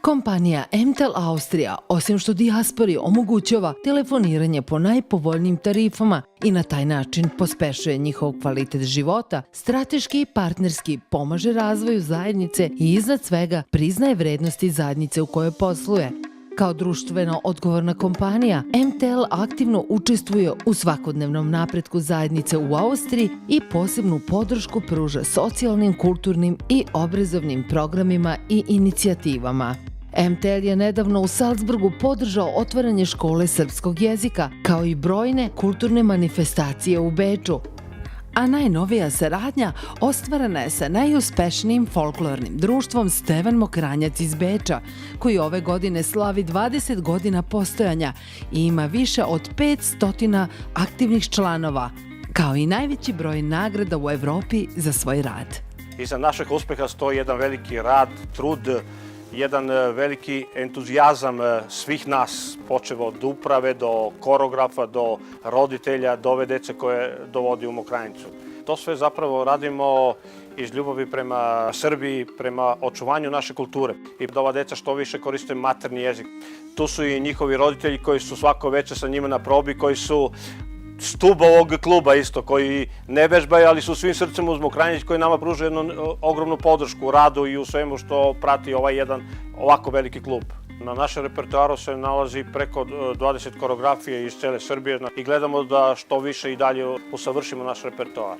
Kompanija MTEL Austrija, osim što dijaspori omogućava telefoniranje po najpovoljnijim tarifama i na taj način pospešuje njihov kvalitet života, strateški i partnerski pomaže razvoju zajednice i iznad svega priznaje vrednosti zajednice u kojoj posluje. Kao društveno odgovorna kompanija, MTEL aktivno učestvuje u svakodnevnom napretku zajednice u Austriji i posebnu podršku pruža socijalnim, kulturnim i obrazovnim programima i inicijativama. MTEL je nedavno u Salzburgu podržao otvaranje škole srpskog jezika, kao i brojne kulturne manifestacije u Beču. A najnovija saradnja ostvarena je sa najuspešnijim folklornim društvom Stevan Mokranjac iz Beča, koji ove godine slavi 20 godina postojanja i ima više od 500 aktivnih članova, kao i najveći broj nagrada u Evropi za svoj rad. Iza našeg uspeha stoji jedan veliki rad, trud, jedan veliki entuzijazam svih nas, počev od uprave do koreografa, do roditelja, do ove dece koje dovodi u Mokranjicu. To sve zapravo radimo iz ljubavi prema Srbiji, prema očuvanju naše kulture i da ova deca što više koriste materni jezik. Tu su i njihovi roditelji koji su svako veče sa njima na probi, koji su stub ovog kluba isto, koji ne vežbaju, ali su svim srcem uz Mokranjić, koji nama pruža jednu ogromnu podršku u radu i u svemu što prati ovaj jedan ovako veliki klub. Na našem repertoaru se nalazi preko 20 koreografije iz cele Srbije i gledamo da što više i dalje usavršimo naš repertoar.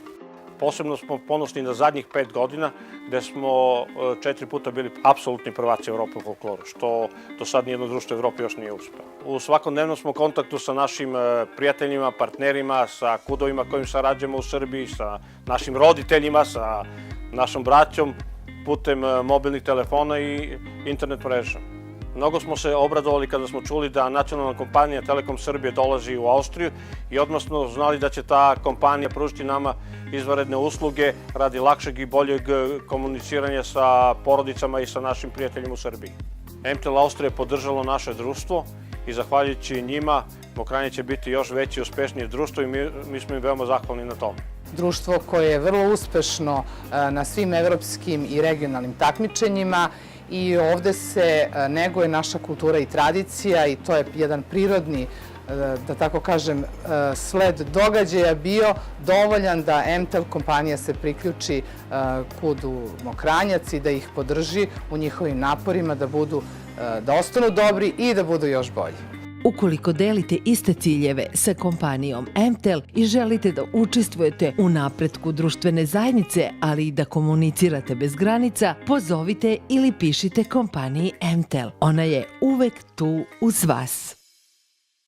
Posebno smo ponosni na zadnjih 5 godina, gde smo 4 puta bili apsolutni prvaci Evrope u folkloru, što do sad nijedno društvo u Evropi još nije uspelo. U svakodnevnom smo u kontaktu sa našim prijateljima, partnerima, sa kudovima kojim sarađujemo u Srbiji, sa našim roditeljima, sa našom braćom, putem mobilnih telefona i internet mreža. Mnogo smo se obradovali kada smo čuli da nacionalna kompanija Telekom Srbije dolazi u Austriju i odmah smo znali da će ta kompanija pružiti nama izvanredne usluge radi lakšeg i boljeg komuniciranja sa porodicama i sa našim prijateljima u Srbiji. MTEL Austrija je podržalo naše društvo i zahvaljujući njima Mokranjić će biti još veće i uspešnije društvo i mi smo im veoma zahvalni na tome. Društvo koje je vrlo uspešno na svim evropskim i regionalnim takmičenjima i ovde se neguje naša kultura i tradicija i to je jedan prirodni, da tako kažem, sled događaja bio dovoljan da MTEL kompanija se priključi kudu Mokranjac i da ih podrži u njihovim naporima da ostanu dobri i da budu još bolji. Ukoliko delite iste ciljeve sa kompanijom MTEL i želite da učestvujete u napretku društvene zajednice, ali i da komunicirate bez granica, pozovite ili pišite kompaniji MTEL. Ona je uvek tu uz vas.